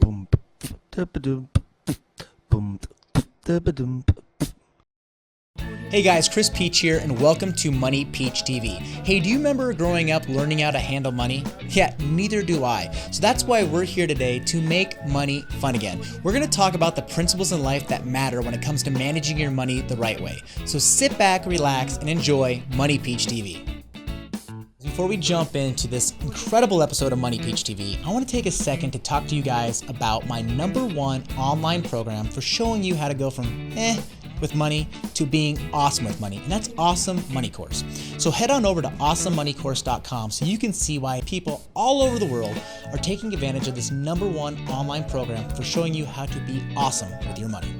Boom. Da-ba-doom. Boom. Da-ba-doom. Hey guys, Chris Peach here, and welcome to Money Peach TV. Hey, do you remember growing up learning how to handle money? Yeah, neither do I. So that's why we're here today to make money fun again. We're going to talk about the principles in life that matter when it comes to managing your money the right way. So sit back, relax, and enjoy Money Peach TV. Before we jump into this incredible episode of Money Peach TV, I want to take a second to talk to you guys about my #1 online program for showing you how to go from with money to being awesome with money, and that's Awesome Money Course. So head on over to awesomemoneycourse.com so you can see why people all over the world are taking advantage of this #1 online program for showing you how to be awesome with your money.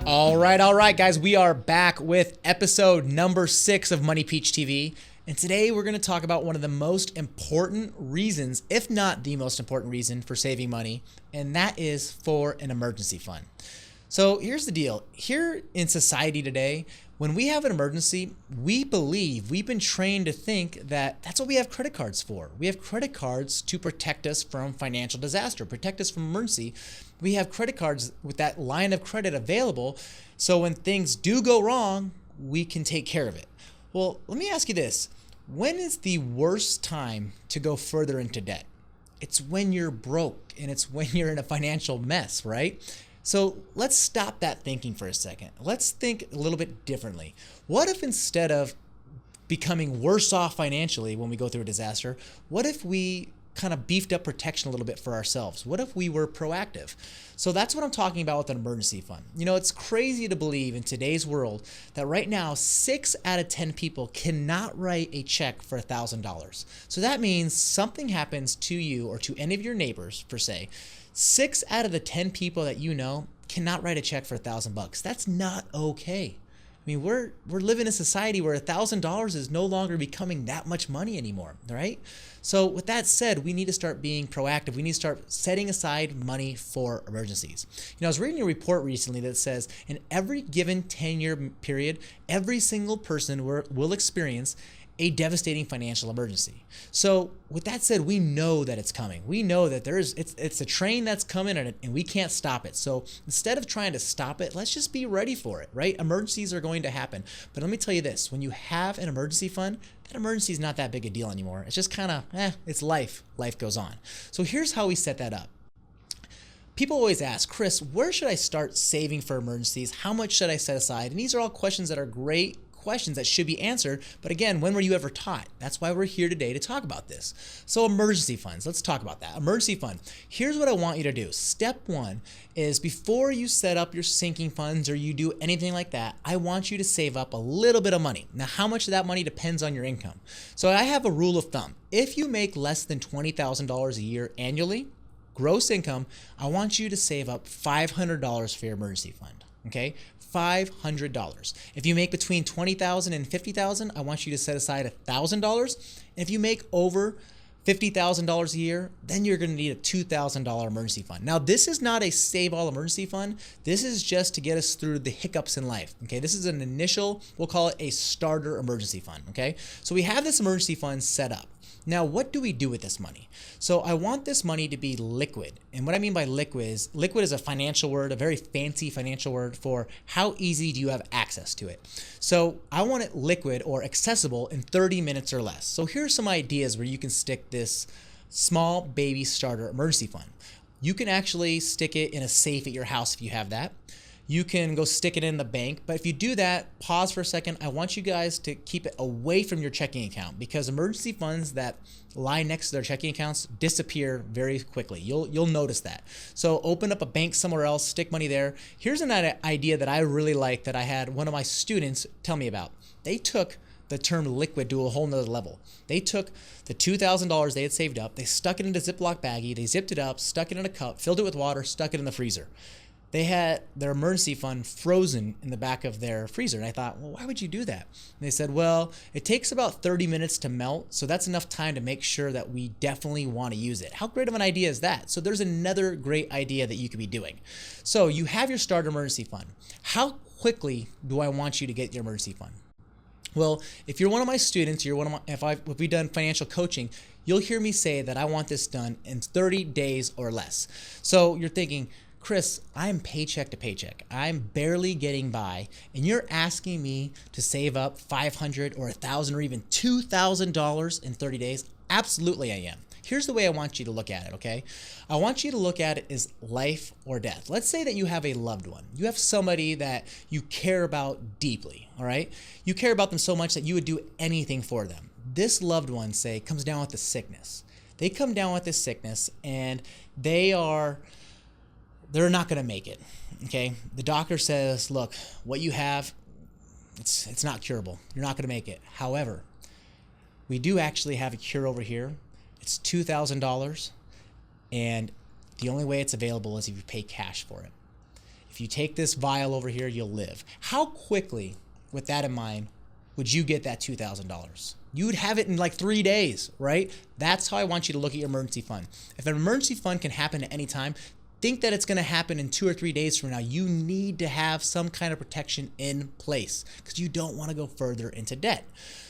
All right, guys, we are back with episode number 6 of Money Peach TV. And today we're going to talk about one of the most important reasons, if not the most important reason for saving money, and that is for an emergency fund. So here's the deal. Here in society today, when we have an emergency, we've been trained to think that that's what we have credit cards for. We have credit cards to protect us from financial disaster, protect us from emergency. We have credit cards with that line of credit available, so when things do go wrong, we can take care of it. Well, let me ask you this. When is the worst time to go further into debt? It's when you're broke, and it's when you're in a financial mess, right? So let's stop that thinking for a second. Let's think a little bit differently. What if instead of becoming worse off financially when we go through a disaster, what if we kind of beefed up protection a little bit for ourselves? What if we were proactive? So that's what I'm talking about with an emergency fund. You know, it's crazy to believe in today's world that right now 6 out of 10 people cannot write a check for $1,000. So that means something happens to you or to any of your neighbors, per se. 6 out of the 10 people that you know cannot write a check for $1,000. That's not okay. I mean, we're living in a society where $1,000 is no longer becoming that much money anymore, right? So with that said, we need to start being proactive. We need to start setting aside money for emergencies. You know, I was reading a report recently that says in every given 10-year period, every single person will experience a devastating financial emergency. So with that said, we know that it's coming. We know that it's a train that's coming and we can't stop it. So instead of trying to stop it, let's just be ready for it, right? Emergencies are going to happen. But let me tell you this, when you have an emergency fund, that emergency is not that big a deal anymore. It's just kind of, it's life. Life goes on. So here's how we set that up. People always ask, Chris, where should I start saving for emergencies? How much should I set aside? And these are all questions that are great questions that should be answered. But again, when were you ever taught? That's why we're here today to talk about this. So emergency funds, let's talk about that. Emergency fund. Here's what I want you to do. Step 1 is before you set up your sinking funds or you do anything like that, I want you to save up a little bit of money. Now, how much of that money depends on your income. So I have a rule of thumb. If you make less than $20,000 a year annually, gross income, I want you to save up $500 for your emergency fund. Okay? $500. If you make between $20,000 and $50,000, I want you to set aside $1,000. And if you make over $50,000 a year, then you're going to need a $2,000 emergency fund. Now, this is not a save all emergency fund. This is just to get us through the hiccups in life. Okay, this is an initial, we'll call it a starter emergency fund. Okay, so we have this emergency fund set up. Now, what do we do with this money? So I want this money to be liquid. And what I mean by liquid is a financial word, a very fancy financial word for how easy do you have access to it. So I want it liquid or accessible in 30 minutes or less. So here's some ideas where you can stick this small baby starter emergency fund. You can actually stick it in a safe at your house if you have that. You can go stick it in the bank. But if you do that, pause for a second. I want you guys to keep it away from your checking account because emergency funds that lie next to their checking accounts disappear very quickly. You'll notice that. So open up a bank somewhere else, stick money there. Here's an idea that I really like that I had one of my students tell me about. They took the term liquid to a whole nother level. They took the $2,000 they had saved up, they stuck it into a Ziploc baggie, they zipped it up, stuck it in a cup, filled it with water, stuck it in the freezer. They had their emergency fund frozen in the back of their freezer. And I thought, well, why would you do that? And they said, well, it takes about 30 minutes to melt. So that's enough time to make sure that we definitely want to use it. How great of an idea is that? So there's another great idea that you could be doing. So you have your starter emergency fund. How quickly do I want you to get your emergency fund? Well, if you're one of my students, if we've done financial coaching, you'll hear me say that I want this done in 30 days or less. So you're thinking, Chris, I'm paycheck to paycheck. I'm barely getting by, and you're asking me to save up $500 or $1,000 or even $2,000 in 30 days? Absolutely I am. Here's the way I want you to look at it, okay? I want you to look at it as life or death. Let's say that you have a loved one. You have somebody that you care about deeply, all right? You care about them so much that you would do anything for them. This loved one, say, comes down with a sickness. They come down with this sickness, and they're not going to make it, okay? The doctor says, look, what you have, it's not curable. You're not going to make it. However, we do actually have a cure over here. It's $2,000, and the only way it's available is if you pay cash for it. If you take this vial over here, you'll live. How quickly, with that in mind, would you get that $2,000? You would have it in like 3 days, right? That's how I want you to look at your emergency fund. If an emergency fund can happen at any time, think that it's going to happen in 2 or 3 days from now. You need to have some kind of protection in place because you don't want to go further into debt.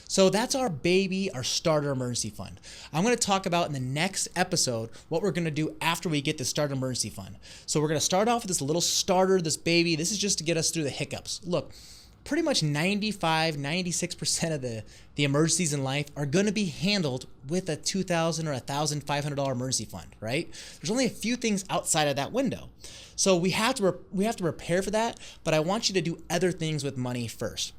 So that's our baby, our starter emergency fund. I'm going to talk about in the next episode what we're going to do after we get the starter emergency fund. So we're going to start off with this little starter, this baby. This is just to get us through the hiccups. Look, pretty much 95, 96% of the emergencies in life are going to be handled with a $2,000 or $1,500 emergency fund, right? There's only a few things outside of that window. So we have to prepare for that, but I want you to do other things with money first.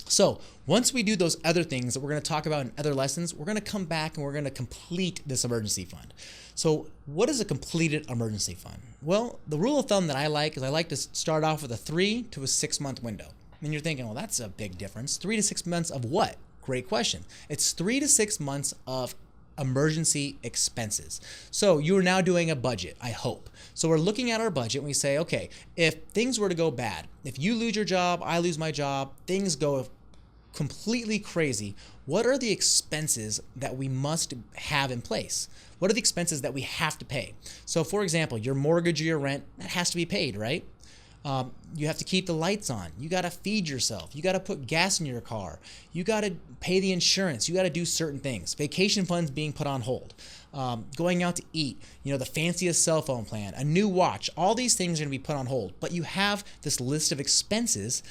So once we do those other things that we're going to talk about in other lessons, we're going to come back and we're going to complete this emergency fund. So what is a completed emergency fund? Well, the rule of thumb that I like is I like to start off with a 3 to a 6 month window. And you're thinking, well, that's a big difference. 3 to 6 months of what? Great question. It's 3 to 6 months of emergency expenses. So you are now doing a budget, I hope. So we're looking at our budget and we say, okay, if things were to go bad, if you lose your job, I lose my job, things go completely crazy, what are the expenses that we must have in place? What are the expenses that we have to pay? So for example, your mortgage or your rent, that has to be paid, right? You have to keep the lights on. You got to feed yourself. You got to put gas in your car. You got to pay the insurance. You got to do certain things. Vacation funds being put on hold. Going out to eat, the fanciest cell phone plan, a new watch, all these things are going to be put on hold. But you have this list of expenses,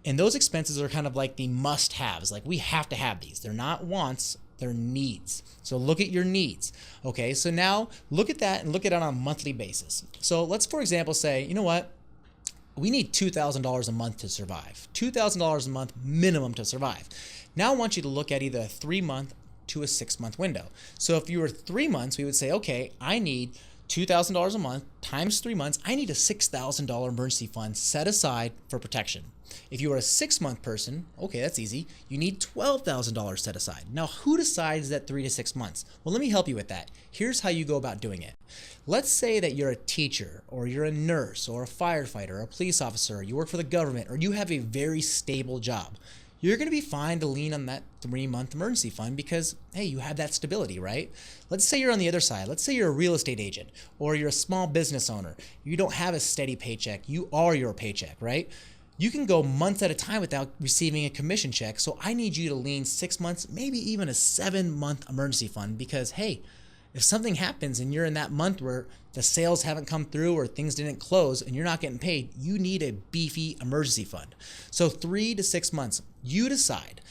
and those expenses are kind of like the must-haves. Like we have to have these. They're not wants, they're needs. So look at your needs. Okay, so now look at that and look at it on a monthly basis. So let's, for example, say, you know what? We need $2,000 a month to survive. $2,000 a month minimum to survive. Now I want you to look at either a 3 month to a 6 month window. So if you were 3 months, we would say, okay, I need $2,000 a month times 3 months. I need a $6,000 emergency fund set aside for protection. If you are a 6 month person, okay, that's easy. You need $12,000 set aside. Now, who decides that 3 to 6 months? Well, let me help you with that. Here's how you go about doing it. Let's say that you're a teacher, or you're a nurse, or a firefighter, or a police officer, you work for the government, or you have a very stable job. You're going to be fine to lean on that 3 month emergency fund because, hey, you have that stability, right? Let's say you're on the other side. Let's say you're a real estate agent, or you're a small business owner. You don't have a steady paycheck. You are your paycheck, right? You can go months at a time without receiving a commission check. So I need you to lean 6 months, maybe even a 7 month emergency fund because, hey, if something happens and you're in that month where the sales haven't come through or things didn't close and you're not getting paid, you need a beefy emergency fund. So 3 to 6 months, you decide.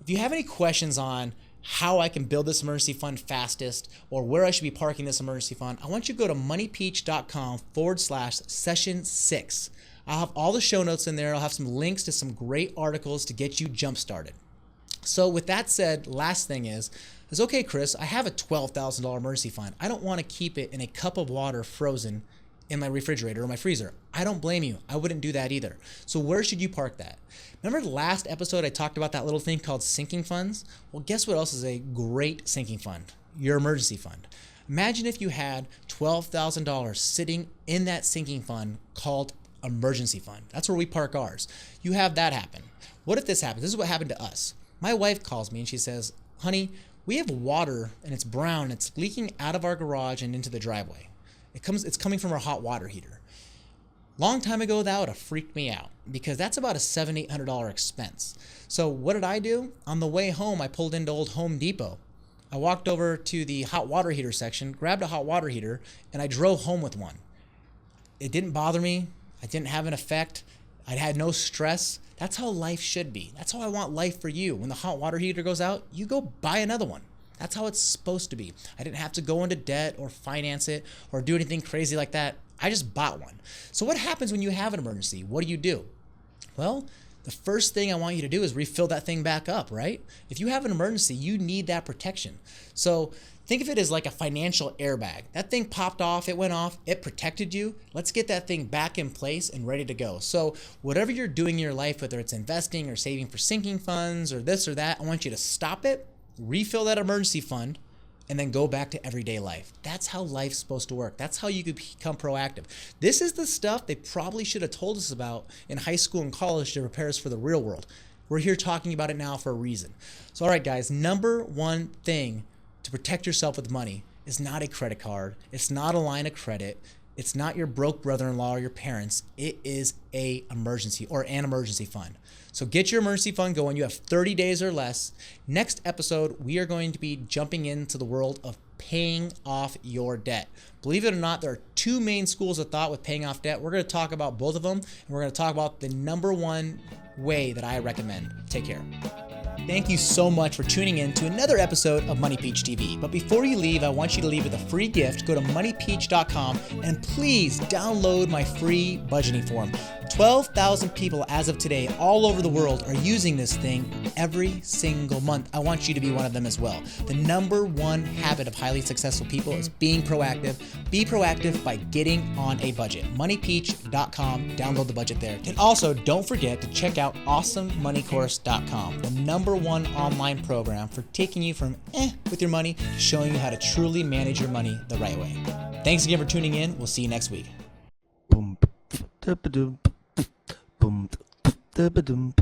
If you have any questions on how I can build this emergency fund fastest or where I should be parking this emergency fund, I want you to go to moneypeach.com/session 6. I'll have all the show notes in there. I'll have some links to some great articles to get you jump started. So with that said, last thing is okay, Chris, I have a $12,000 emergency fund. I don't want to keep it in a cup of water frozen in my refrigerator or my freezer. I don't blame you. I wouldn't do that either. So where should you park that? Remember the last episode I talked about that little thing called sinking funds? Well, guess what else is a great sinking fund? Your emergency fund. Imagine if you had $12,000 sitting in that sinking fund called emergency fund. That's where we park ours. You have that happen. What if this happens? This is what happened to us. My wife calls me and she says, honey, we have water and it's brown and it's leaking out of our garage and into the driveway. It's coming from our hot water heater. Long time ago, that would have freaked me out because that's about a $700-800 expense. So what did I do? On the way home, I pulled into old Home Depot. I walked over to the hot water heater section, grabbed a hot water heater, and I drove home with one. It didn't bother me. I didn't have an effect. I had no stress. That's how life should be. That's how I want life for you. When the hot water heater goes out, you go buy another one. That's how it's supposed to be. I didn't have to go into debt or finance it or do anything crazy like that. I just bought one. So what happens when you have an emergency? What do? Well, the first thing I want you to do is refill that thing back up, right? If you have an emergency, you need that protection. So think of it as like a financial airbag. That thing popped off, it went off, it protected you. Let's get that thing back in place and ready to go. So whatever you're doing in your life, whether it's investing or saving for sinking funds or this or that, I want you to stop it, refill that emergency fund, and then go back to everyday life. That's how life's supposed to work. That's how you could become proactive. This is the stuff they probably should have told us about in high school and college to prepare us for the real world. We're here talking about it now for a reason. So all right, guys, number one thing to protect yourself with money is not a credit card. It's not a line of credit. It's not your broke brother-in-law or your parents. It is an emergency fund. So get your emergency fund going. You have 30 days or less. Next episode, we are going to be jumping into the world of paying off your debt. Believe it or not, there are two main schools of thought with paying off debt. We're going to talk about both of them, and we're going to talk about the number one way that I recommend. Take care. Thank you so much for tuning in to another episode of Money Peach TV. But before you leave, I want you to leave with a free gift. Go to moneypeach.com and please download my free budgeting form. 12,000 people as of today all over the world are using this thing every single month. I want you to be one of them as well. The number one habit of highly successful people is being proactive. Be proactive by getting on a budget. Moneypeach.com. Download the budget there. And also, don't forget to check out awesomemoneycourse.com, the number one online program for taking you from with your money to showing you how to truly manage your money the right way. Thanks again for tuning in. We'll see you next week. Boom, da-ba-doom, boom, da-ba-doom.